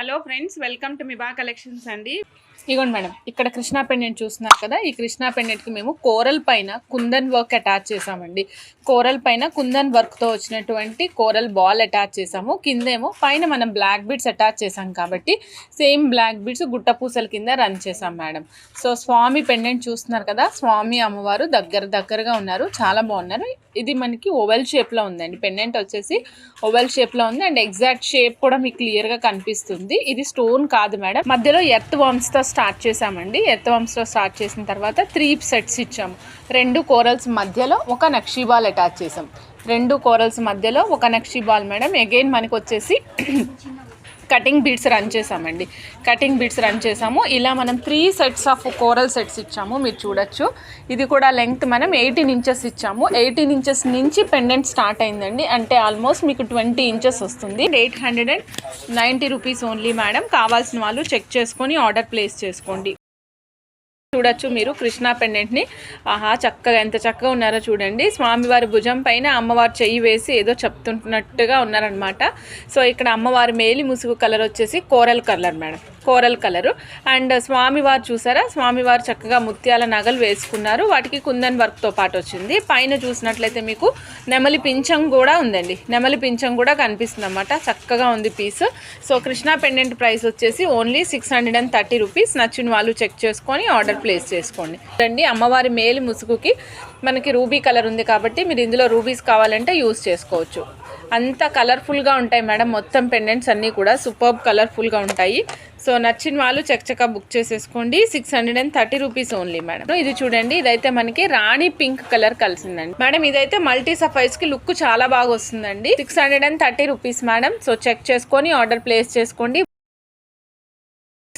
Hello friends, welcome to Miba collections అండి. ఇగోండి madam, ఇక్కడ కృష్ణా పెండెంట్ చూస్తున్నారు కదా. ఈ కృష్ణా పెండెంట్కి మేము కోరల్ పైన కుందన్ వర్క్ అటాచ్ చేసామండి. కోరల్ పైన కుందన్ వర్క్తో వచ్చినటువంటి కోరల్ బాల్ అటాచ్ చేసాము. కిందేమో పైన మనం బ్లాక్ బీడ్స్ అటాచ్ చేసాం కాబట్టి సేమ్ బ్లాక్ బీడ్స్ గుట్ట పూసల కింద రన్ చేసాం మేడం. సో స్వామి పెండెంట్ చూస్తున్నారు కదా, స్వామి అమ్మవారు దగ్గరగా ఉన్నారు, చాలా బాగున్నారు. ఇది మనకి ఓవెల్ షేప్లో ఉందండి. పెండెంట్ వచ్చేసి ఓవెల్ షేప్లో ఉంది అండ్ ఎగ్జాక్ట్ షేప్ కూడా మీకు క్లియర్గా కనిపిస్తుంది. ఇది స్టోన్ కాదు మేడం. మధ్యలో ఎర్త్ వామ్స్తో స్టార్ట్ చేసామండి. ఎర్త్ వామ్స్తో స్టార్ట్ చేసిన తర్వాత 3 సెట్స్ ఇచ్చాము. 2 కోరల్స్ మధ్యలో ఒక నక్షీ బాల్ అటాచ్ చేసాం. 2 కోరల్స్ మధ్యలో ఒక నక్షీ బాల్ మేడం. అగైన్ మనకు వచ్చేసి కటింగ్ బీడ్స్ రన్ చేసామండి. కటింగ్ బీడ్స్ రన్ చేసాము. ఇలా మనం 3 సెట్స్ ఆఫ్ కోరల్ సెట్స్ ఇచ్చాము. మీరు చూడొచ్చు. ఇది కూడా లెంగ్త్ మనం 18 ఇంచెస్ ఇచ్చాము. 18 ఇంచెస్ నుంచి పెండెంట్ స్టార్ట్ అయిందండి. అంటే ఆల్మోస్ట్ మీకు 20 ఇంచెస్ వస్తుంది. 890 రూపీస్ ఓన్లీ మేడం. కావాల్సిన వాళ్ళు చెక్ చేసుకొని ఆర్డర్ ప్లేస్ చేసుకోండి. చూడొచ్చు మీరు కృష్ణా పెండెంట్ని. ఆహా, చక్కగా ఎంత చక్కగా ఉన్నారో చూడండి. స్వామివారి భుజం పైన అమ్మవారు చెయ్యి వేసి ఏదో చెప్తున్నట్టుగా ఉన్నారనమాట. సో ఇక్కడ అమ్మవారి మేలి ముసుగు కలర్ వచ్చేసి coral colour madam, coral colour. And స్వామివారు చూసారా, స్వామివారు చక్కగా ముత్యాల నగలు వేసుకున్నారు. వాటికి కుందన్ వర్క్తో పాటు వచ్చింది. పైన చూసినట్లయితే మీకు నెమలి పింఛం కూడా ఉందండి. నెమలి పింఛం కూడా కనిపిస్తుంది అన్నమాట. చక్కగా ఉంది piece. So Krishna pendant price వచ్చేసి ఓన్లీ 630 రూపీస్. నచ్చిన వాళ్ళు చెక్ చేసుకొని ఆర్డర్ ప్లేస్ చేసుకోండి. అండి అమ్మవారి మేలి ముసుగుకి మనకి రూబీ కలర్ ఉంది కాబట్టి మీరు ఇందులో రూబీస్ కావాలంటే యూజ్ చేసుకోవచ్చు. అంత కలర్ఫుల్గా ఉంటాయి మేడం. మొత్తం పెండెంట్స్ అన్నీ కూడా సూపర్బ్ కలర్ఫుల్గా ఉంటాయి. సో నచ్చిన వాళ్ళు చక్కగా బుక్ చేసేసుకోండి. 630 రూపీస్ ఓన్లీ మేడం. ఇది చూడండి, ఇదైతే మనకి రాణి పింక్ కలర్ కలిసిందండి మేడం. ఇదైతే మల్టీ సఫైజ్కి లుక్ చాలా బాగా వస్తుందండి. 630 రూపీస్ మేడం. సో చెక్ చేసుకొని ఆర్డర్ ప్లేస్ చేసుకోండి.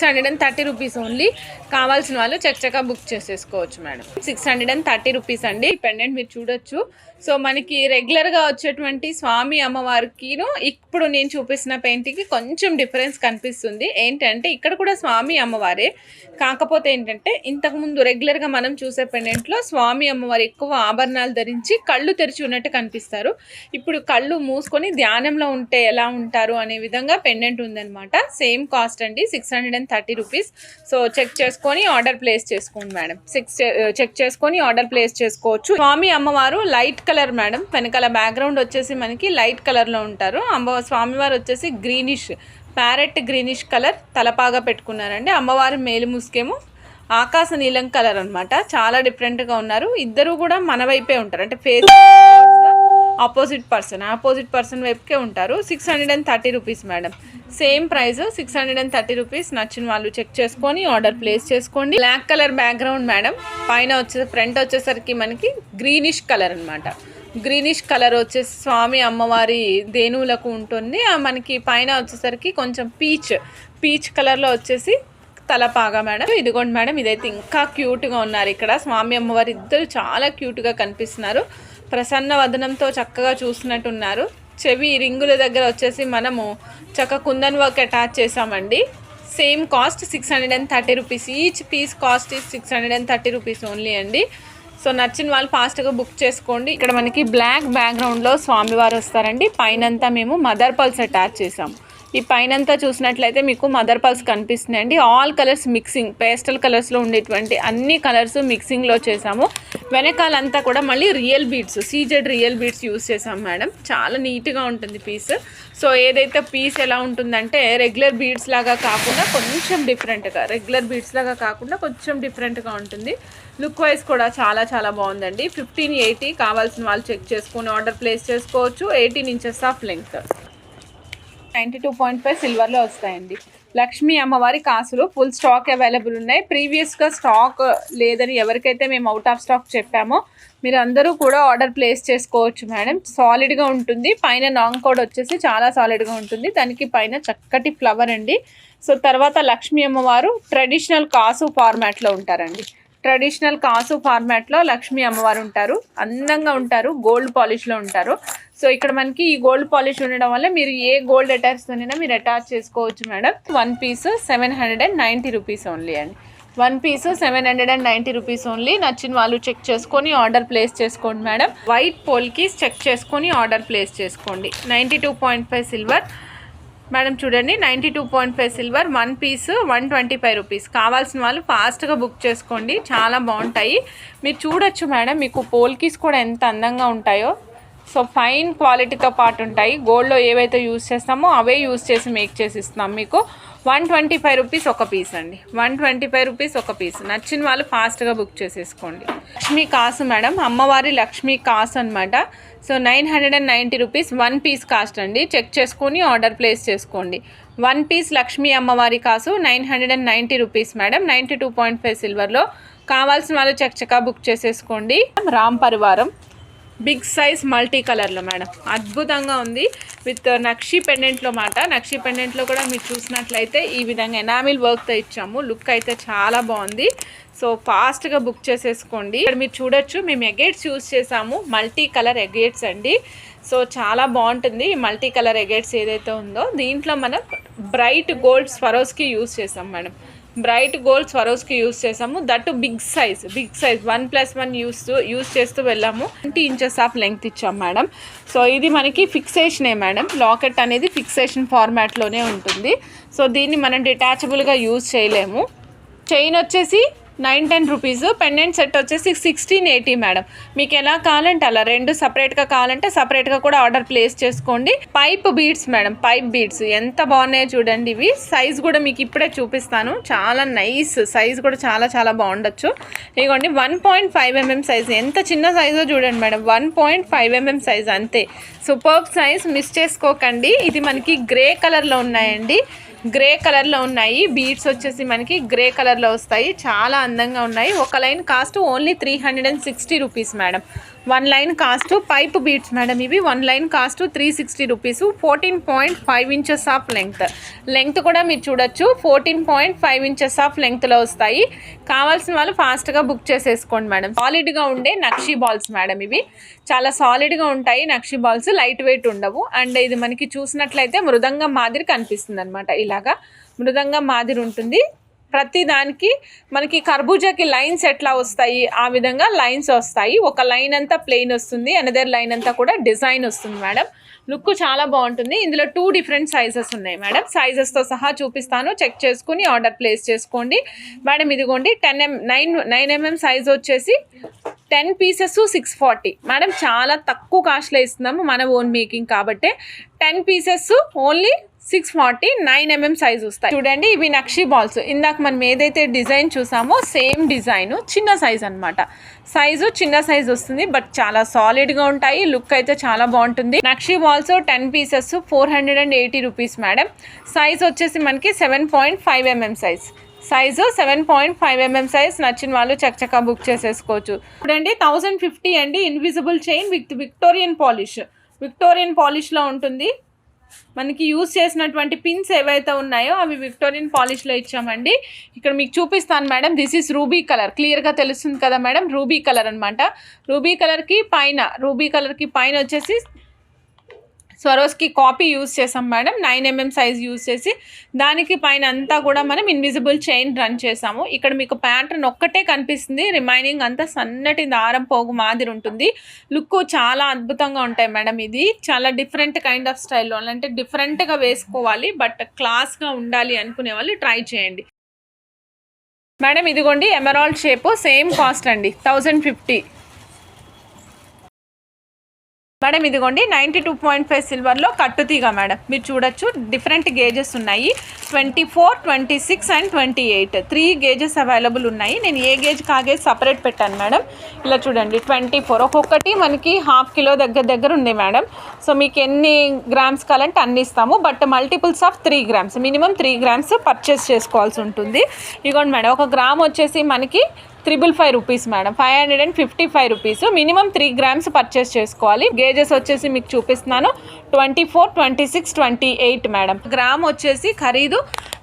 630 రూపీస్ ఓన్లీ. కావాల్సిన వాళ్ళు చక్కగా బుక్ చేసేసుకోవచ్చు మేడం. 630 రూపీస్ అండి. పెండెంట్ మీరు చూడొచ్చు. సో మనకి రెగ్యులర్గా వచ్చేటువంటి స్వామి అమ్మవారికిను ఇప్పుడు నేను చూపిస్తున్న పెయింటింగ్కి కొంచెం డిఫరెన్స్ కనిపిస్తుంది. ఏంటంటే ఇక్కడ కూడా స్వామి అమ్మవారే, కాకపోతే ఏంటంటే ఇంతకుముందు రెగ్యులర్గా మనం చూసే పెండెంట్లో స్వామి అమ్మవారు ఎక్కువ ఆభరణాలు ధరించి కళ్ళు తెరిచి ఉన్నట్టు కనిపిస్తారు. ఇప్పుడు కళ్ళు మూసుకొని ధ్యానంలో ఉంటే ఎలా ఉంటారు అనే విధంగా పెండెంట్ ఉందన్నమాట. సేమ్ కాస్ట్ అండి, 630 రూపీస్. సో చెక్ చేసుకొని ఆర్డర్ ప్లేస్ చేసుకోండి మేడం. చెక్ చేసుకొని ఆర్డర్ ప్లేస్ చేసుకోవచ్చు. స్వామి అమ్మవారు లైట్ కలర్ మేడం. వెనకాల బ్యాక్గ్రౌండ్ వచ్చేసి మనకి లైట్ కలర్లో ఉంటారు. స్వామివారు వచ్చేసి గ్రీనిష్, ప్యారెట్ గ్రీనిష్ కలర్ తలపాగా పెట్టుకున్నారండి. అమ్మవారి మేలు ముసుకేమో ఆకాశ నీలం కలర్ అనమాట. చాలా డిఫరెంట్గా ఉన్నారు. ఇద్దరు కూడా మన వైపే ఉంటారు, అంటే ఫేస్ ఆపోజిట్ పర్సన్ వైపుకే ఉంటారు. 630 rupees madam. Same price 630 rupees. నచ్చిన వాళ్ళు చెక్ చేసుకొని ఆర్డర్ ప్లేస్ చేసుకోండి. Black colour background madam. పైన ఫ్రంట్ వచ్చేసరికి మనకి గ్రీనిష్ కలర్ అనమాట. గ్రీనిష్ కలర్ వచ్చేసి స్వామి అమ్మవారి ధేనువులకు ఉంటుంది. మనకి పైన వచ్చేసరికి కొంచెం పీచ్ కలర్లో వచ్చేసి తలపాగా మేడం. ఇదిగోండి మేడం, ఇదైతే ఇంకా క్యూట్గా ఉన్నారు. ఇక్కడ స్వామి అమ్మవారి ఇద్దరు చాలా క్యూట్గా కనిపిస్తున్నారు. ప్రసన్న వదనంతో చక్కగా చూస్తున్నట్టున్నారు. చెవి రింగుల దగ్గర వచ్చేసి మనము కుందన్ వర్క్ అటాచ్ చేసామండి. Same cost 630 rupees. Each piece cost 630 rupees only అండి. సో నచ్చిన వాళ్ళు ఫాస్ట్గా బుక్ చేసుకోండి. ఇక్కడ మనకి బ్లాక్ బ్యాక్గ్రౌండ్లో స్వామివారు వస్తారండి. పైనంతా మేము మదర్ పల్స్ అటాచ్ చేసాము. ఈ పైనంతా చూసినట్లయితే మీకు మదర్ పల్స్ కనిపిస్తున్నాయండి. ఆల్ కలర్స్ మిక్సింగ్, పేస్టల్ కలర్స్లో ఉండేటువంటి అన్ని కలర్స్ మిక్సింగ్లో చేసాము. వెనకాలంతా కూడా మళ్ళీ real beads, CZ real beads use చేసాం మేడం. చాలా నీట్గా ఉంటుంది పీస్. సో ఏదైతే పీస్ ఎలా ఉంటుందంటే రెగ్యులర్ బీడ్స్ లాగా కాకుండా కొంచెం డిఫరెంట్గా ఉంటుంది. లుక్ వైజ్ కూడా చాలా బాగుందండి. 1580. కావాల్సిన వాళ్ళు చెక్ చేసుకుని ఆర్డర్ ప్లేస్ చేసుకోవచ్చు. 18 ఇంచెస్ ఆఫ్ లెంగ్త్. 92.5 సిల్వర్లో వస్తాయండి. లక్ష్మీ అమ్మవారి కాసులు ఫుల్ స్టాక్ అవైలబుల్ ఉన్నాయి. ప్రీవియస్గా స్టాక్ లేదని ఎవరికైతే మేము అవుట్ ఆఫ్ స్టాక్ చెప్పామో మీరు అందరూ కూడా ఆర్డర్ ప్లేస్ చేసుకోవచ్చు మేడం. సాలిడ్గా ఉంటుంది. పైన నాంగ్ కోడ్ వచ్చేసి చాలా సాలిడ్గా ఉంటుంది. దానికి పైన చక్కటి ఫ్లవర్ అండి. సో తర్వాత లక్ష్మీ అమ్మవారు ట్రెడిషనల్ కాసు ఫార్మాట్లో ఉంటారండి. ట్రెడిషనల్ కాసు ఫార్మాట్లో లక్ష్మీ అమ్మవారు ఉంటారు. అందంగా ఉంటారు. గోల్డ్ పాలిష్లో ఉంటారు. సో ఇక్కడ మనకి ఈ గోల్డ్ పాలిష్ ఉండడం వల్ల మీరు ఏ గోల్డ్ అటాచ్తోనైనా మీరు అటాచ్ చేసుకోవచ్చు మేడం. 1 పీస్ 790 రూపీస్ ఓన్లీ అండి. 1 పీస్ 790 రూపీస్ ఓన్లీ. నచ్చిన వాళ్ళు చెక్ చేసుకొని ఆర్డర్ ప్లేస్ చేసుకోండి మేడం. వైట్ పోల్కి చెక్ చేసుకొని ఆర్డర్ ప్లేస్ చేసుకోండి. 92.5 సిల్వర్. మేడం చూడండి 92.5 సిల్వర్ 1 పీస్ 125 రూపీస్. కావాల్సిన వాళ్ళు ఫాస్ట్గా బుక్ చేసుకోండి, చాలా బాగుంటాయి. మీరు చూడొచ్చు మేడం, మీకు పోల్కీస్ కూడా ఎంత అందంగా ఉంటాయో. సో ఫైన్ క్వాలిటీతో పాటు ఉంటాయి. గోల్డ్లో ఏవైతే యూజ్ చేస్తామో అవే యూజ్ చేసి మేక్ చేసి ఇస్తున్నాం మీకు. 125 రూపీస్ ఒక పీస్ అండి, 125 రూపీస్ ఒక పీస్. నచ్చిన వాళ్ళు ఫాస్ట్గా బుక్ చేసేసుకోండి. లక్ష్మీ కాసు మేడం, అమ్మవారి లక్ష్మీ కాసు అనమాట. సో 990 రూపీస్ 1 పీస్ కాస్ట్ అండి. చెక్ చేసుకొని ఆర్డర్ ప్లేస్ చేసుకోండి. 1 పీస్ లక్ష్మీ అమ్మవారి కాసు 990 రూపీస్ మేడం, 92.5 సిల్వర్లో. కావాల్సిన వాళ్ళు చక్కగా బుక్ చేసేసుకోండి. రామ్ పరివారం బిగ్ సైజ్ మల్టీ కలర్లో మేడం, అద్భుతంగా ఉంది. విత్ నక్షి పెండెంట్లో మాట. నక్షి పెండెంట్లో కూడా మీరు చూసినట్లయితే ఈ విధంగా ఎనామిల్ వర్క్తో ఇచ్చాము. లుక్ అయితే చాలా బాగుంది. సో ఫాస్ట్గా బుక్ చేసేసుకోండి. ఇక్కడ మీరు చూడొచ్చు, మేము ఎగేట్స్ యూజ్ చేసాము, మల్టీ కలర్ ఎగేట్స్ అండి. సో చాలా బాగుంటుంది ఈ మల్టీ కలర్ ఎగేట్స్ ఏదైతే ఉందో. దీంట్లో మనం బ్రైట్ గోల్డ్ స్వరోస్కి యూజ్ చేసాం madam, bright gold Swarovski use చేసాము. దట్ బిగ్ సైజ్ 1+1 యూజ్ చేస్తూ వెళ్ళాము. 20 ఇంచెస్ ఆఫ్ లెంగ్త్ ఇచ్చాం మేడం. సో ఇది మనకి ఫిక్సేషనే మేడం, లాకెట్ అనేది ఫిక్సేషన్ ఫార్మాట్లోనే ఉంటుంది. సో దీన్ని మనం డిటాచబుల్గా యూజ్ చేయలేము. చైన్ వచ్చేసి 910 రూపీస్, పెండెంట్ సెట్ వచ్చేసి 1680 మేడం. మీకు ఎలా కావాలంటే అలా, రెండు సపరేట్గా కావాలంటే సపరేట్గా కూడా ఆర్డర్ ప్లేస్ చేసుకోండి. Pipe beads madam, pipe beads ఎంత బాగున్నాయో చూడండి. ఇవి సైజ్ కూడా మీకు ఇప్పుడే చూపిస్తాను, చాలా నైస్ సైజ్ కూడా చాలా బాగుండొచ్చు. ఇదిగోండి 1.5 mm సైజ్, ఎంత చిన్న సైజో చూడండి మేడం, 1.5 mm సైజ్ అంతే. సూపర్బ్ సైజ్, మిస్ చేసుకోకండి. ఇది మనకి గ్రే కలర్లో ఉన్నాయండి, గ్రే కలర్లో ఉన్నాయి. బీడ్స్ వచ్చేసి మనకి గ్రే కలర్లో వస్తాయి, చాలా అందంగా ఉన్నాయి. ఒక line cost only 360 rupees madam. 1 line cost pipe beads madam ఇవి. 1 line cost 360 rupees. 14.5 inches of length కూడా మీరు చూడొచ్చు, 14.5 ఇంచెస్ ఆఫ్ లెంగ్త్లో వస్తాయి. కావాల్సిన వాళ్ళు ఫాస్ట్గా బుక్ చేసేసుకోండి మేడం. సాలిడ్గా ఉండే నక్షి బాల్స్ మేడం ఇవి, చాలా సాలిడ్గా ఉంటాయి నక్షి బాల్స్, లైట్ వెయిట్ ఉండవు. అండ్ ఇది మనకి చూసినట్లయితే మృదంగం మాదిరి కనిపిస్తుంది అనమాట. ఇలాగా మృదంగం మాదిరి ఉంటుంది. ప్రతి దానికి మనకి కర్బూజాకి లైన్స్ ఎట్లా వస్తాయి ఆ విధంగా లైన్స్ వస్తాయి. ఒక లైన్ అంతా ప్లెయిన్ వస్తుంది, అనదర్ లైన్ అంతా కూడా డిజైన్ వస్తుంది మేడం. లుక్ చాలా బాగుంటుంది. ఇందులో 2 డిఫరెంట్ సైజెస్ ఉన్నాయి మేడం, సైజెస్తో సహా చూపిస్తాను, చెక్ చేసుకుని ఆర్డర్ ప్లేస్ చేసుకోండి మేడం. ఇదిగోండి 9 mm సైజ్ వచ్చేసి 10 పీసెస్ 640 మేడం. చాలా తక్కువ కాస్ట్లో ఇస్తున్నాము, మన ఓన్ మేకింగ్ కాబట్టి. 10 పీసెస్ ఓన్లీ 640, 9 mm సైజ్ వస్తాయి. చూడండి ఇవి నక్షి బాల్స్. ఇందాక మనం ఏదైతే డిజైన్ చూసామో సేమ్ డిజైన్, చిన్న సైజ్ అనమాట. సైజు చిన్న సైజ్ వస్తుంది, బట్ చాలా సాలిడ్గా ఉంటాయి. లుక్ అయితే చాలా బాగుంటుంది. నక్షి balls 10 pieces 480 rupees madam. Size వచ్చేసి మనకి 7.5 mm size. Size 7.5 mm size. నచ్చిన వాళ్ళు చక్కగా బుక్ చేసేసుకోవచ్చు. చూడండి 1050 అండి. ఇన్విజిబుల్ చైన్ విత్ విక్టోరియన్ పాలిష్లో ఉంటుంది. మనకి యూజ్ చేసినటువంటి పిన్స్ ఏవైతే ఉన్నాయో అవి విక్టోరియన్ పాలిష్లో ఇచ్చామండి. ఇక్కడ మీకు చూపిస్తాను madam. This is ruby colour, క్లియర్గా తెలుస్తుంది కదా మేడం, రూబీ కలర్ అనమాట. రూబీ కలర్కి పైన వచ్చేసి స్వరోస్కి కాపీ యూజ్ చేసాం మేడం. 9 mm సైజ్ యూజ్ చేసి దానికి పైన అంతా కూడా మనం ఇన్విజిబుల్ చైన్ రన్ చేసాము. ఇక్కడ మీకు ప్యాటర్న్ ఒక్కటే కనిపిస్తుంది, రిమైనింగ్ అంతా సన్నటి దారం పోగు మాదిరి ఉంటుంది. లుక్ చాలా అద్భుతంగా ఉంటాయి మేడం. ఇది చాలా డిఫరెంట్ కైండ్ ఆఫ్ స్టైల్లో, అంటే డిఫరెంట్గా వేసుకోవాలి బట్ క్లాస్గా ఉండాలి అనుకునే వాళ్ళు ట్రై చేయండి మేడం. ఇదిగోండి ఎమరాల్డ్ షేప్, సేమ్ కాస్ట్ అండి 1050 మేడం. ఇదిగోండి 92.5 సిల్వర్లో కట్టుతీగ మేడం. మీరు చూడొచ్చు డిఫరెంట్ గేజెస్ ఉన్నాయి, 24, 26 అండ్ 28 3 గేజెస్ అవైలబుల్ ఉన్నాయి. నేను ఏ గేజ్ కాగేజ్ సపరేట్ పెట్టాను మేడం. ఇలా చూడండి 24, ఒక్కొక్కటి మనకి ½ కిలో దగ్గర ఉంది మేడం. సో మీకు ఎన్ని గ్రామ్స్ కావాలంటే అన్ని ఇస్తాము, but multiples of 3 grams, minimum 3 grams purchase చేసుకోవాల్సి ఉంటుంది. ఇదిగోండి మేడం, 1 గ్రామ్ వచ్చేసి మనకి 555 rupees madam, 555 rupees. Minimum 3 grams purchase చేసుకోవాలి. గేజెస్ వచ్చేసి మీకు చూపిస్తున్నాను, 24, 26, 28 మేడం. గ్రామ్ వచ్చేసి ఖరీదు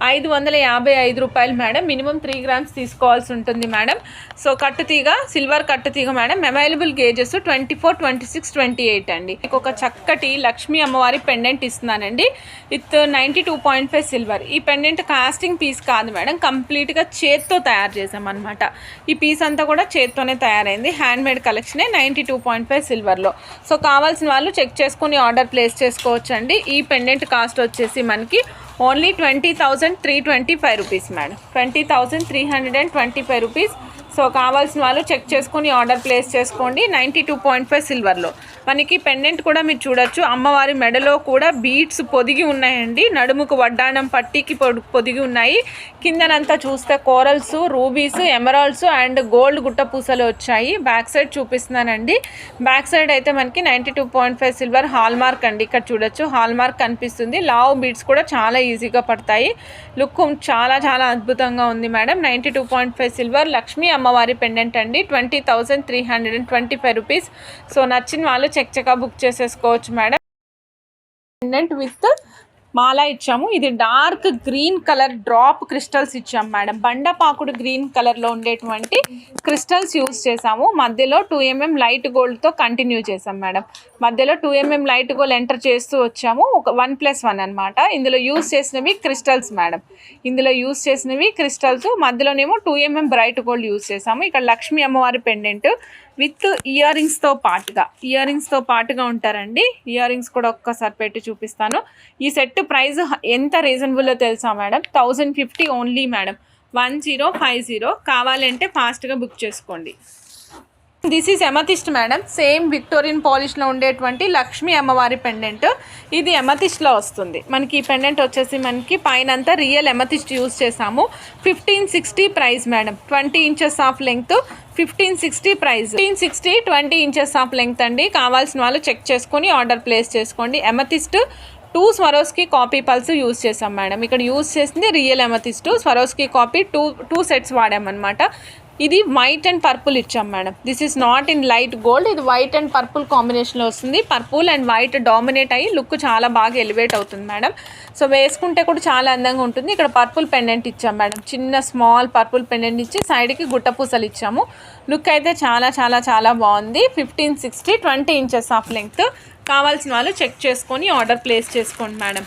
555 రూపాయలు మేడం. మినిమం 3 grams తీసుకోవాల్సి ఉంటుంది మేడం. సో కట్టుతీగ, సిల్వర్ కట్టుతీగ మేడం. అవైలబుల్ గేజెస్ 24, 26, 28 అండి. మీకు ఒక చక్కటి లక్ష్మీ అమ్మవారి పెండెంట్ ఇస్తున్నానండి విత్ 92.5 సిల్వర్. ఈ పెండెంట్ కాస్టింగ్ పీస్ కాదు మేడం, కంప్లీట్గా చేత్తో తయారు చేసామన్నమాట. ఈ పీస్ అంతా కూడా చేత్తోనే తయారైంది, హ్యాండ్మేడ్ కలెక్షనే 92.5 సిల్వర్లో. సో కావాల్సిన వాళ్ళు చెక్ చేసుకుని ఆర్డర్ ప్లేస్ చేసుకోవచ్చు అండి. ఈ పెండెంట్ కాస్ట్ వచ్చేసి మనకి only 20,325 rupees madam. 20,325 rupees. So కావాల్సిన వాళ్ళు చెక్ చేసుకుని ఆర్డర్ ప్లేస్ చేసుకోండి. 92.5 సిల్వర్లో మనకి పెండెంట్ కూడా మీరు చూడొచ్చు. అమ్మవారి మెడలో కూడా బీడ్స్ పొదిగి ఉన్నాయండి. నడుముకు వడ్డాణం పట్టీకి పొదిగి ఉన్నాయి. కిందనంతా చూస్తే corals, rubies, emeralds and gold గుట్ట పూసలు వచ్చాయి. బ్యాక్ సైడ్ చూపిస్తున్నానండి. బ్యాక్ సైడ్ అయితే మనకి 92.5 సిల్వర్ హాల్ మార్క్ అండి. ఇక్కడ చూడొచ్చు హాల్ మార్క్ కనిపిస్తుంది. లావ్ బీడ్స్ కూడా చాలా ఈజీగా పడతాయి. లుక్ చాలా చాలా అద్భుతంగా ఉంది మేడం. 92.5 సిల్వర్ లక్ష్మీ అమ్మవారి పెండెంట్ అండి. 20,325 రూపీస్. సో నచ్చిన వాళ్ళు చెక్చకా బుక్ చేసేసుకోవచ్చు మేడం. పెండెంట్ విత్ మాల ఇచ్చాము. ఇది dark green colour drop crystals ఇచ్చాము మేడం. బండపాకుడు గ్రీన్ కలర్లో ఉండేటువంటి క్రిస్టల్స్ యూస్ చేసాము. మధ్యలో 2mm లైట్ గోల్డ్తో కంటిన్యూ చేసాం మేడం. మధ్యలో 2mm లైట్ గోల్డ్ ఎంటర్ చేస్తూ వచ్చాము. ఒక 1+1 అనమాట. ఇందులో యూస్ చేసినవి క్రిస్టల్స్ మేడం. ఇందులో యూస్ చేసినవి క్రిస్టల్స్. మధ్యలోనేమో 2mm బ్రైట్ గోల్డ్ యూస్ చేసాము. ఇక్కడ లక్ష్మీ అమ్మవారి పెండెంట్ విత్ ఇయర్ రింగ్స్తో పాటుగా ఉంటారండి. ఇయర్ రింగ్స్ కూడా ఒక్కసారి పెట్టి చూపిస్తాను. ఈ సెట్ ప్రైస్ ఎంత రీజనబుల్లో తెలుసా మేడం? 1,050 only madam. 1050. కావాలంటే ఫాస్ట్గా బుక్ చేసుకోండి. This is amethyst madam. Same Victorian పాలిష్లో ఉండేటువంటి లక్ష్మీ అమ్మవారి పెండెంట్. ఇది ఎమతిస్ట్లో వస్తుంది మనకి. ఈ పెండెంట్ వచ్చేసి మనకి పైన అంతా రియల్ ఎమతిస్ట్ యూస్ చేసాము. 1560 price madam. 20 inches of length. 1560 price. 1560 20 inches of length అండి. కావాల్సిన వాళ్ళు చెక్ చేసుకొని ఆర్డర్ ప్లేస్ చేసుకోండి. Amethyst 2 Swarovski copy pearls use చేసాం మేడం. ఇక్కడ యూస్ చేసింది real amethyst. Swarovski copy two sets వాడామన్నమాట. ఇది వైట్ అండ్ పర్పుల్ ఇచ్చాం madam. This is not in light gold. ఇది వైట్ అండ్ పర్పుల్ కాంబినేషన్లో వస్తుంది. పర్పుల్ అండ్ వైట్ డామినేట్ అయ్యి లుక్ చాలా బాగా ఎలివేట్ అవుతుంది మేడం. సో వేసుకుంటే కూడా చాలా అందంగా ఉంటుంది. ఇక్కడ పర్పుల్ పెండెంట్ ఇచ్చాం మేడం. చిన్న స్మాల్ పర్పుల్ పెండెంట్ ఇచ్చి సైడ్కి గుట్ట పూసలు ఇచ్చాము. లుక్ అయితే చాలా చాలా చాలా బాగుంది. 1560 20 ఇంచెస్ ఆఫ్ లెంగ్త్. కావాల్సిన వాళ్ళు చెక్ చేసుకొని ఆర్డర్ ప్లేస్ చేసుకోండి మేడం.